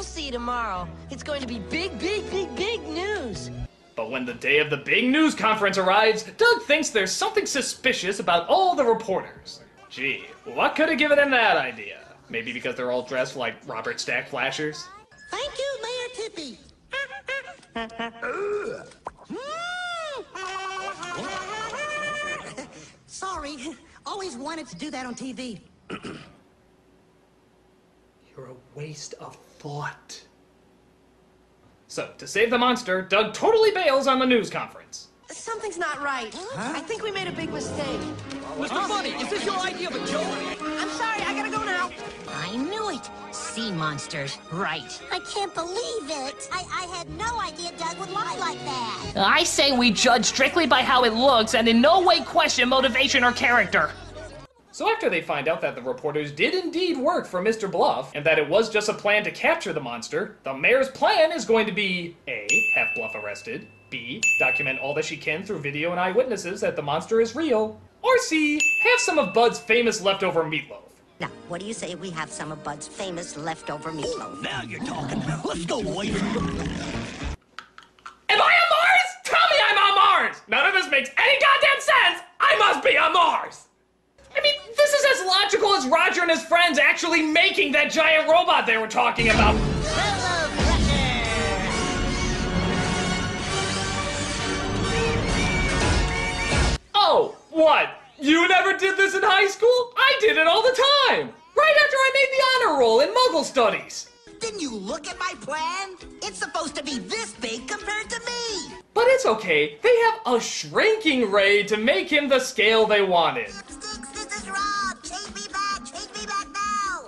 see tomorrow. It's going to be big, big, big, big news. But when the day of the big news conference arrives, Doug thinks there's something suspicious about all the reporters. Gee, what could have given him that idea? Maybe because they're all dressed like Robert Stack Flashers? Thank you, Mayor Tippy. Sorry, always wanted to do that on TV. You're a waste of thought. So, to save the monster, Doug totally bails on the news conference. Something's not right. I think we made a big mistake. Mr. Bunny, is this your idea of a joke? I'm sorry, I gotta go now. I knew it. Sea monsters, right. I can't believe it. I had no idea Doug would lie like that. I say we judge strictly by how it looks and in no way question motivation or character. So after they find out that the reporters did indeed work for Mr. Bluff, and that it was just a plan to capture the monster, the mayor's plan is going to be A. Have Bluff arrested, B. Document all that she can through video and eyewitnesses that the monster is real, or C. Have some of Bud's famous leftover meatloaf. Now, what do you say we have some of Bud's famous leftover meatloaf? Now you're talking. Let's go, waiter. Am I on Mars? Tell me I'm on Mars! None of this makes any goddamn sense! I must be on Mars! I mean, this is as logical as Roger and his friends actually making that giant robot they were talking about. Oh, what? You never did this in high school? I did it all the time! Right after I made the honor roll in Muggle Studies! Didn't you look at my plan? It's supposed to be this big compared to me. But it's okay, they have a shrinking ray to make him the scale they wanted. Sticks, this is Rob. Chase me back now.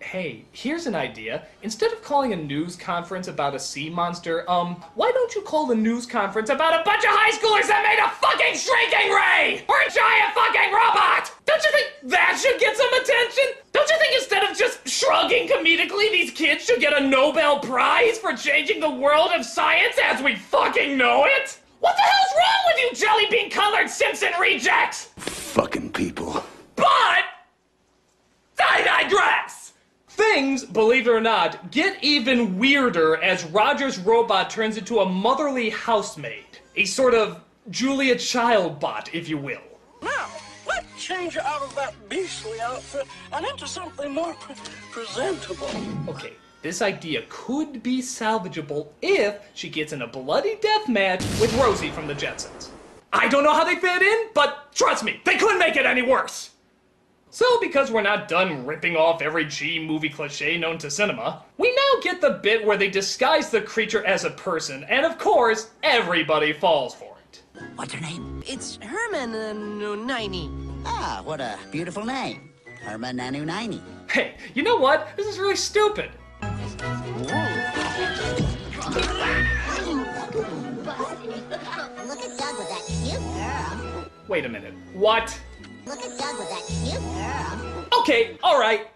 Hey, here's an idea. Instead of calling a news conference about a sea monster, why don't you call the news conference about a bunch of high schoolers that made a fucking shrinking ray! Or a giant fucking robot! Don't you think that should get some attention? Don't you think instead of just shrugging comedically, these kids should get a Nobel Prize for changing the world of science as we fucking know it? What the hell's wrong with you jelly bean colored Simpson rejects? Fucking people. But I digress! Things, believe it or not, get even weirder as Roger's robot turns into a motherly housemaid. A sort of Julia Child bot, if you will. Now, let's change out of that beastly outfit and into something more presentable. Okay, this idea could be salvageable if she gets in a bloody death match with Rosie from the Jetsons. I don't know how they fit in, but trust me, they couldn't make it any worse. So, because we're not done ripping off every G-movie cliche known to cinema, we now get the bit where they disguise the creature as a person, and of course, everybody falls for it. What's her name? It's Herman Naini. Ah, what a beautiful name. Herman Naini. Hey, you know what? This is really stupid. Look at Doug with that cute girl. Wait a minute. What? Look at Doug with that cute girl. Okay, alright.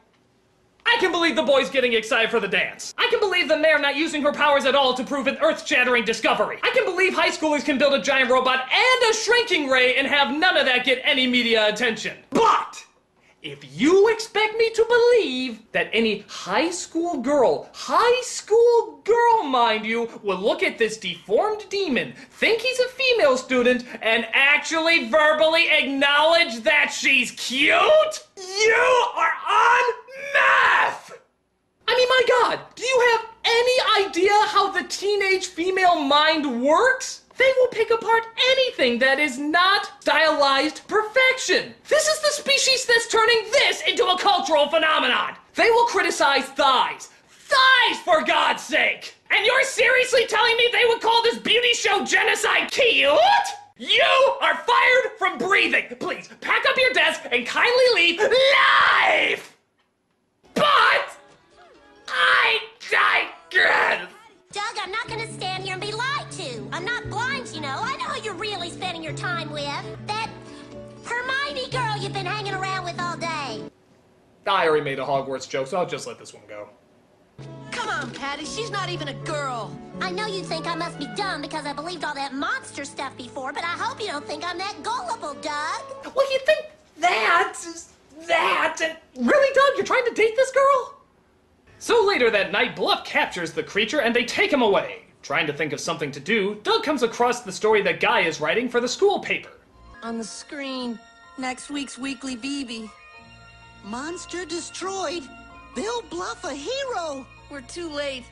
I can believe the boy's getting excited for the dance. I can believe the mayor not using her powers at all to prove an earth-shattering discovery. I can believe high schoolers can build a giant robot and a shrinking ray and have none of that get any media attention. But if you expect me to believe that any high school girl, mind you, will look at this deformed demon, think he's a female student, and actually verbally acknowledge that she's cute, you are on meth! I mean, my God, do you have any idea how the teenage female mind works? They will pick apart anything that is not stylized perfection. This is the species that's turning this into a cultural phenomenon. They will criticize thighs. Thighs, for God's sake! And you're seriously telling me they would call this beauty show genocide cute? You are fired from breathing. Please, pack up your desk and kindly leave live! But I digress. Doug, I'm not gonna stand here and be lied to. I'm not blind, you know. I know who you're really spending your time with. That Hermione girl you've been hanging around with all day. I already made a Hogwarts joke, so I'll just let this one go. Come on, Patty, she's not even a girl. I know you think I must be dumb because I believed all that monster stuff before, but I hope you don't think I'm that gullible, Doug. Well, you think that? Really, Doug, you're trying to date this girl? So later that night, Bluff captures the creature and they take him away. Trying to think of something to do, Doug comes across the story that Guy is writing for the school paper. On the screen, next week's Weekly BB. Monster destroyed. Bill Bluff a hero. We're too late.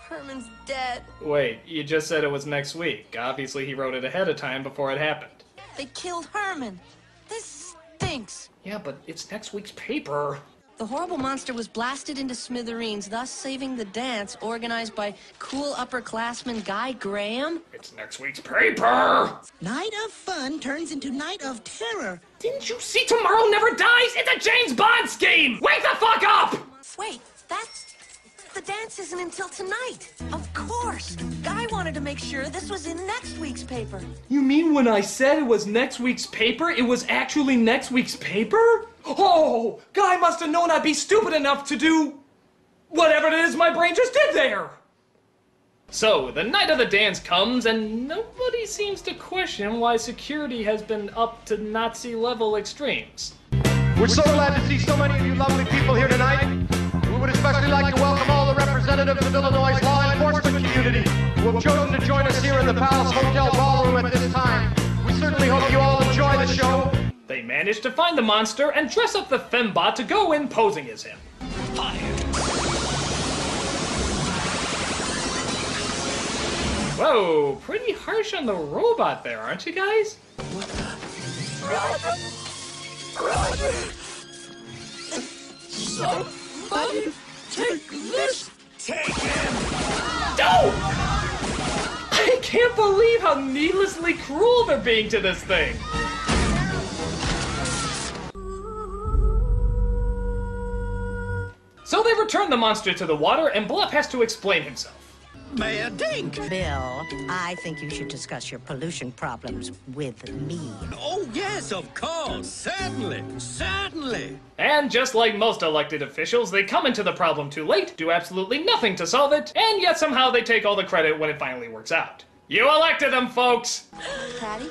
Herman's dead. Wait, you just said it was next week. Obviously he wrote it ahead of time before it happened. They killed Herman. This stinks. Yeah, but it's next week's paper. The horrible monster was blasted into smithereens, thus saving the dance organized by cool upperclassman Guy Graham. It's next week's paper! Night of fun turns into night of terror. Didn't you see Tomorrow Never Dies? It's a James Bond scheme! Wake the fuck up! Wait, the dance isn't until tonight. Of course. Guy wanted to make sure this was in next week's paper. You mean when I said it was next week's paper, it was actually next week's paper? Oh, Guy must have known I'd be stupid enough to do whatever it is my brain just did there. So, the night of the dance comes, and nobody seems to question why security has been up to Nazi-level extremes. We're so glad to see so many of you lovely people here tonight. We would especially like to welcome all the representatives of Illinois' law enforcement community who have chosen to join us here in the Palace Hotel Ballroom at this time. We certainly hope you all enjoy the show. They manage to find the monster and dress up the fembot to go in posing as him. Whoa, pretty harsh on the robot there, aren't you guys? Roger. Somebody take this. Take him. No! I can't believe how needlessly cruel they're being to this thing. So they return the monster to the water, and Bluff has to explain himself. Mayor Dink. Bill, I think you should discuss your pollution problems with me. Oh, yes, of course. Certainly. And just like most elected officials, they come into the problem too late, do absolutely nothing to solve it, and yet somehow they take all the credit when it finally works out. You elected them, folks! Patty?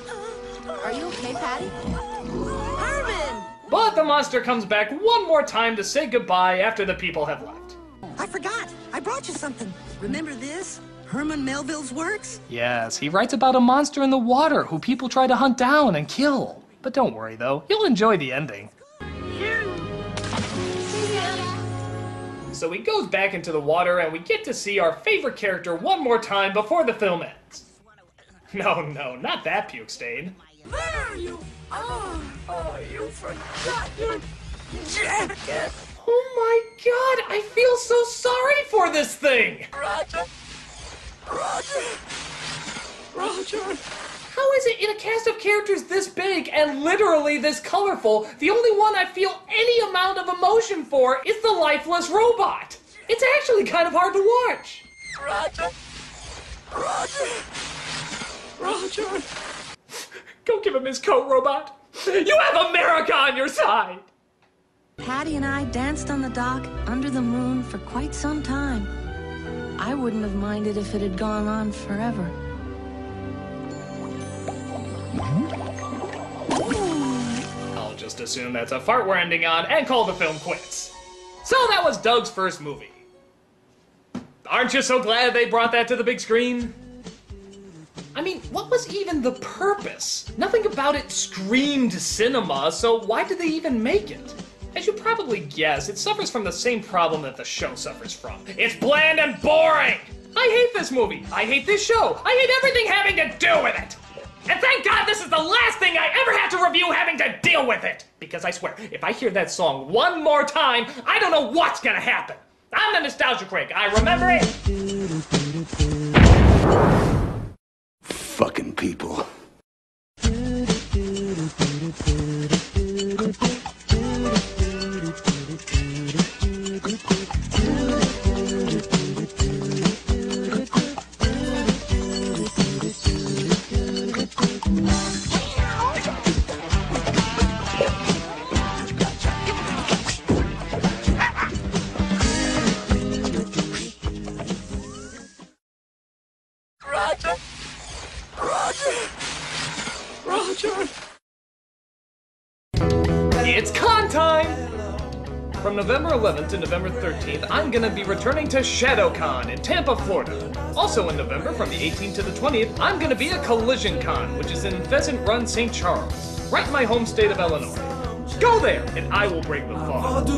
Are you okay, Patty? Herman! But the monster comes back one more time to say goodbye after the people have left. I forgot. I brought you something. Remember this? Herman Melville's works? Yes, he writes about a monster in the water who people try to hunt down and kill. But don't worry, though. You'll enjoy the ending. So he goes back into the water, and we get to see our favorite character one more time before the film ends. No, not that puke stain. There you are. Oh, you forgot your jacket. Oh my god, I feel so sorry for this thing! Roger. How is it in a cast of characters this big and literally this colorful, the only one I feel any amount of emotion for is the lifeless robot? It's actually kind of hard to watch. Roger. Go give him his coat, robot. You have America on your side! Patty and I danced on the dock under the moon for quite some time. I wouldn't have minded if it had gone on forever. I'll just assume that's a fart we're ending on and call the film quits. So that was Doug's first movie. Aren't you so glad they brought that to the big screen? I mean, what was even the purpose? Nothing about it screamed cinema, so why did they even make it? As you probably guess, it suffers from the same problem that the show suffers from. It's bland and boring! I hate this movie, I hate this show, I hate everything having to do with it! And thank God this is the last thing I ever have to review having to deal with it! Because I swear, if I hear that song one more time, I don't know what's gonna happen! I'm the Nostalgia Critic, I remember it! Fucking people. It's con time! From November 11th to November 13th, I'm gonna be returning to ShadowCon in Tampa, Florida. Also in November, from the 18th to the 20th, I'm gonna be at CollisionCon, which is in Pheasant Run, St. Charles, right in my home state of Illinois. Go there, and I will break the fog.